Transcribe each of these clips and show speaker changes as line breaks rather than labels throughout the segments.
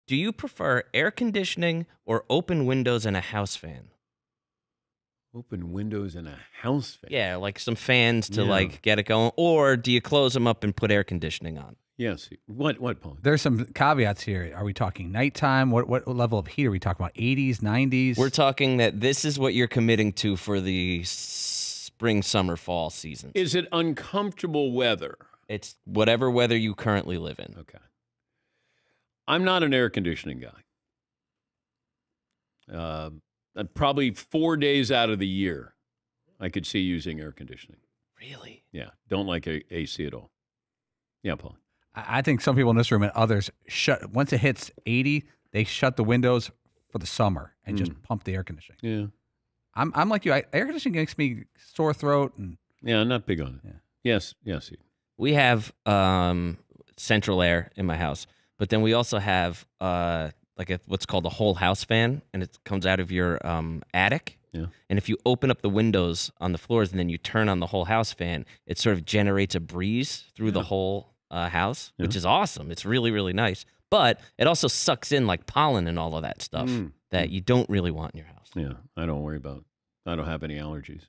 Do you prefer air conditioning or open windows and a house fan?
Open windows and a house fan.
Yeah, like some fans to like get it going. Or do you close them up and put air conditioning on?
Yes. What, Paul?
There's some caveats here. Are we talking nighttime? What level of heat are we talking about? 80s, 90s?
We're talking that this is what you're committing to for the spring, summer, fall season.
Is it uncomfortable weather?
It's whatever weather you currently live in.
Okay. I'm not an air conditioning guy. Probably 4 days out of the year, I could see using air conditioning.
Really?
Yeah. Don't like AC at all. Yeah, Paul.
I think some people in this room and others once it hits 80, they shut the windows for the summer and just pump the air conditioning.
Yeah.
I'm like you. Air conditioning makes me sore throat and
I'm not big on it. Yeah. Yes.
We have central air in my house, but then we also have what's called a whole house fan, and it comes out of your attic.
Yeah.
And if you open up the windows on the floors and then you turn on the whole house fan, it sort of generates a breeze through the whole house, which is awesome. It's really, really nice. But it also sucks in like pollen and all of that stuff that you don't really want in your house.
Yeah, I don't worry about. I don't have any allergies.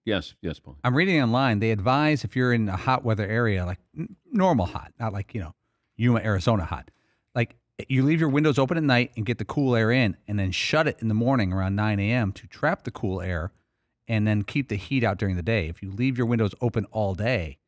Yes, Paul.
I'm reading online. They advise if you're in a hot weather area, like normal hot, not like, Yuma, Arizona hot, like you leave your windows open at night and get the cool air in and then shut it in the morning around 9 a.m. to trap the cool air and then keep the heat out during the day. If you leave your windows open all day,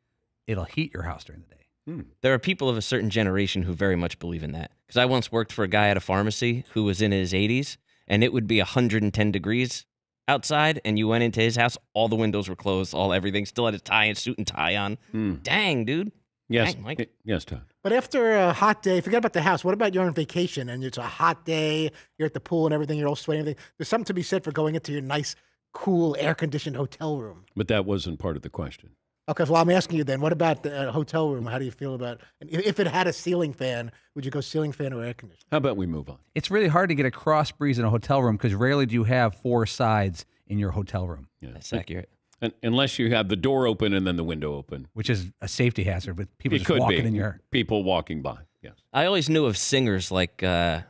it'll heat your house during the day.
There are people of a certain generation who very much believe in that. Because I once worked for a guy at a pharmacy who was in his 80s, and it would be 110 degrees outside, and you went into his house, all the windows were closed, everything, still had a suit and tie on. Dang, dude.
Yes,
Dang, Mike.
yes, Todd.
But after a hot day, forget about the house. What about you're on vacation and it's a hot day, you're at the pool and everything, you're all sweaty and everything. There's something to be said for going into your nice, cool, air-conditioned hotel room.
But that wasn't part of the question.
Okay, well, I'm asking you then, what about the hotel room? How do you feel about it? If it had a ceiling fan, would you go ceiling fan or air conditioning?
How about we move on?
It's really hard to get a cross breeze in a hotel room because rarely do you have four sides in your hotel room.
Yeah.
That's accurate.
Unless you have the door open and then the window open.
Which is a safety hazard with people
It
just
could
walking
be.
in your...
People walking by, yes.
I always knew of singers like, is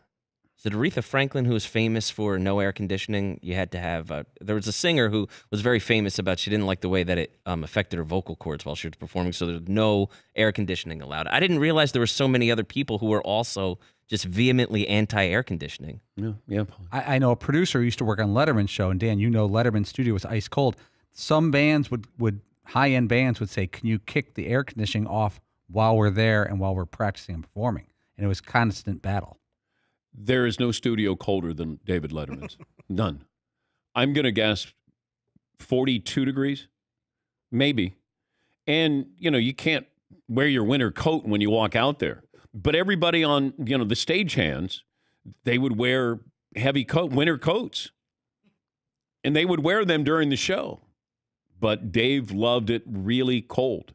it Aretha Franklin who was famous for no air conditioning? You had to have, there was a singer who was very famous about she didn't like the way that it affected her vocal cords while she was performing, so there's no air conditioning allowed. I didn't realize there were so many other people who were also just vehemently anti-air conditioning.
Yeah.
I know a producer who used to work on Letterman's show, and Dan, you know Letterman's studio was ice cold. Some bands would high-end bands would say, can you kick the air conditioning off while we're there and while we're practicing and performing? And it was constant battle.
There is no studio colder than David Letterman's. None. I'm going to guess 42 degrees, maybe. And, you can't wear your winter coat when you walk out there. But everybody on, the stagehands, they would wear heavy winter coats. And they would wear them during the show. But Dave loved it really cold.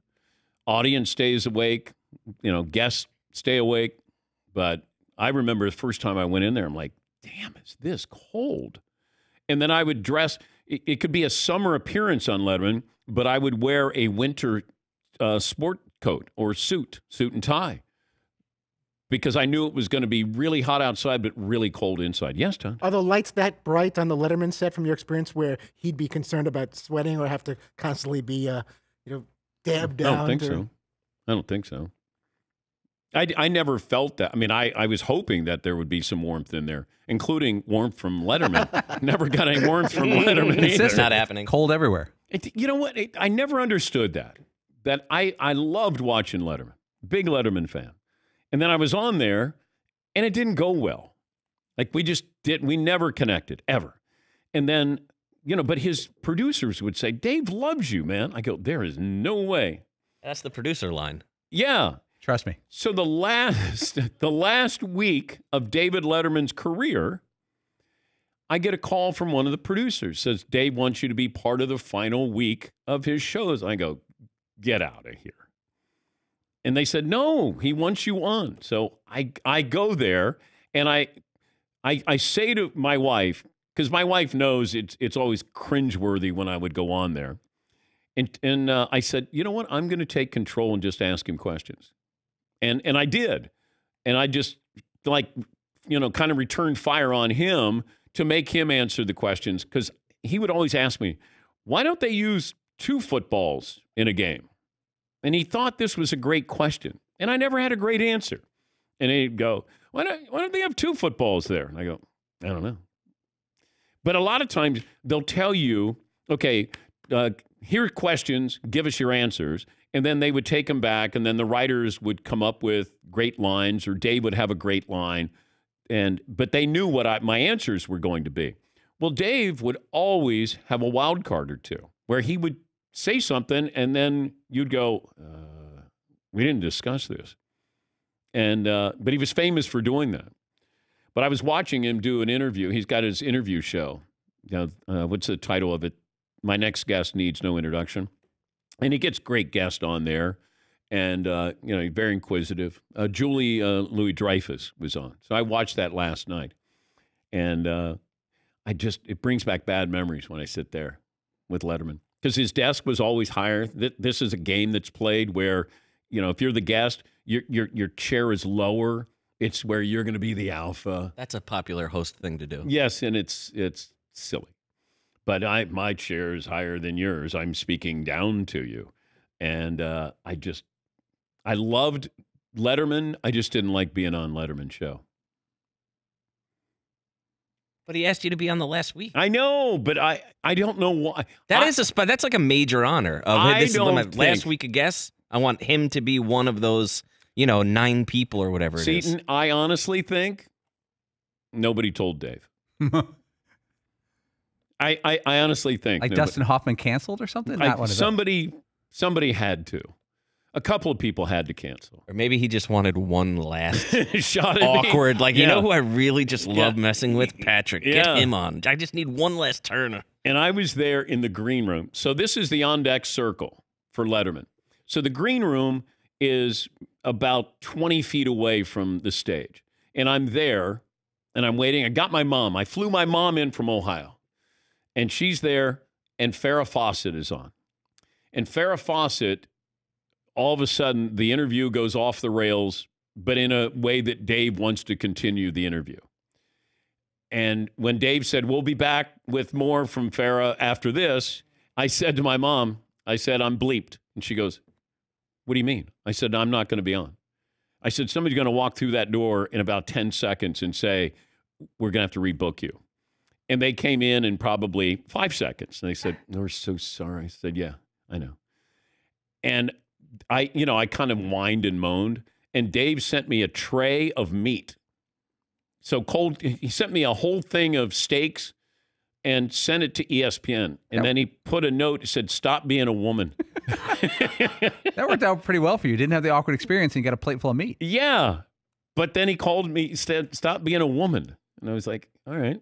Audience stays awake, guests stay awake. But I remember the first time I went in there, I'm like, damn, is this cold? And then I would dress, it could be a summer appearance on Letterman, but I would wear a winter sport coat or suit and tie. Because I knew it was going to be really hot outside, but really cold inside. Yes, Tom?
Are the lights that bright on the Letterman set from your experience where he'd be concerned about sweating or have to constantly be, dabbed down?
I don't think so. I never felt that. I mean, I was hoping that there would be some warmth in there, including warmth from Letterman. Never got any warmth from Letterman either.
It's not happening.
Cold everywhere.
You know what? I never understood that. That I loved watching Letterman. Big Letterman fan. And then I was on there, and it didn't go well. Like, we never connected, ever. And then, but his producers would say, Dave loves you, man. I go, there is no way.
That's the producer line.
Yeah.
Trust me.
So the last week of David Letterman's career, I get a call from one of the producers. Says, Dave wants you to be part of the final week of his shows. I go, get out of here. And they said, no, he wants you on. So I go there, and I say to my wife, because my wife knows it's always cringeworthy when I would go on there. And I said, you know what? I'm going to take control and just ask him questions. And I did. And I just like, kind of returned fire on him to make him answer the questions, because he would always ask me, why don't they use 2 footballs in a game? And he thought this was a great question. And I never had a great answer. And he'd go, why don't they have 2 footballs there? And I go, I don't know. But a lot of times they'll tell you, okay, here are questions, give us your answers. And then they would take them back, and then the writers would come up with great lines, or Dave would have a great line. But they knew what my answers were going to be. Well, Dave would always have a wild card or two where he would say something, and then you'd go, we didn't discuss this. But he was famous for doing that. But I was watching him do an interview. He's got his interview show. What's the title of it? My Next Guest Needs No Introduction. And he gets great guests on there. And, very inquisitive. Julie Louis-Dreyfus was on. So I watched that last night. And it brings back bad memories when I sit there with Letterman. Because his desk was always higher. This is a game that's played where, if you're the guest, your chair is lower. It's where you're going to be the alpha.
That's a popular host thing to do.
Yes, and it's silly. But my chair is higher than yours. I'm speaking down to you. And I loved Letterman. I just didn't like being on Letterman's show.
But he asked you to be on the last week.
I know, but I don't know why.
That's like a major honor. This is my last week of guests. I want him to be one of those, 9 people or whatever it is.
Seton, I honestly think nobody told Dave. I honestly think.
Like Dustin Hoffman canceled or something?
Somebody had to. A couple of people had to cancel.
Or maybe he just wanted one last
shot at
awkward.
me.
Like, you know who I really just love messing with? Patrick. Get him on. I just need one last turn.
And I was there in the green room. So this is the on-deck circle for Letterman. So the green room is about 20 feet away from the stage. And I'm there, and I'm waiting. I got my mom. I flew my mom in from Ohio. And she's there, and Farrah Fawcett is on. And Farrah Fawcett, all of a sudden, the interview goes off the rails, but in a way that Dave wants to continue the interview. And when Dave said, we'll be back with more from Farrah after this, I said to my mom, I'm bleeped. And she goes, what do you mean? I said, I'm not going to be on. I said, somebody's going to walk through that door in about 10 seconds and say, we're going to have to rebook you. And they came in probably 5 seconds. And they said, we're so sorry. I said, yeah, I know. And I kind of whined and moaned. And Dave sent me a tray of meat. So cold, he sent me a whole thing of steaks and sent it to ESPN. And then he put a note that said, stop being a woman.
That worked out pretty well for you. You didn't have the awkward experience and you got a plate full of meat.
Yeah. But then he called me, said, stop being a woman. And I was like, all right.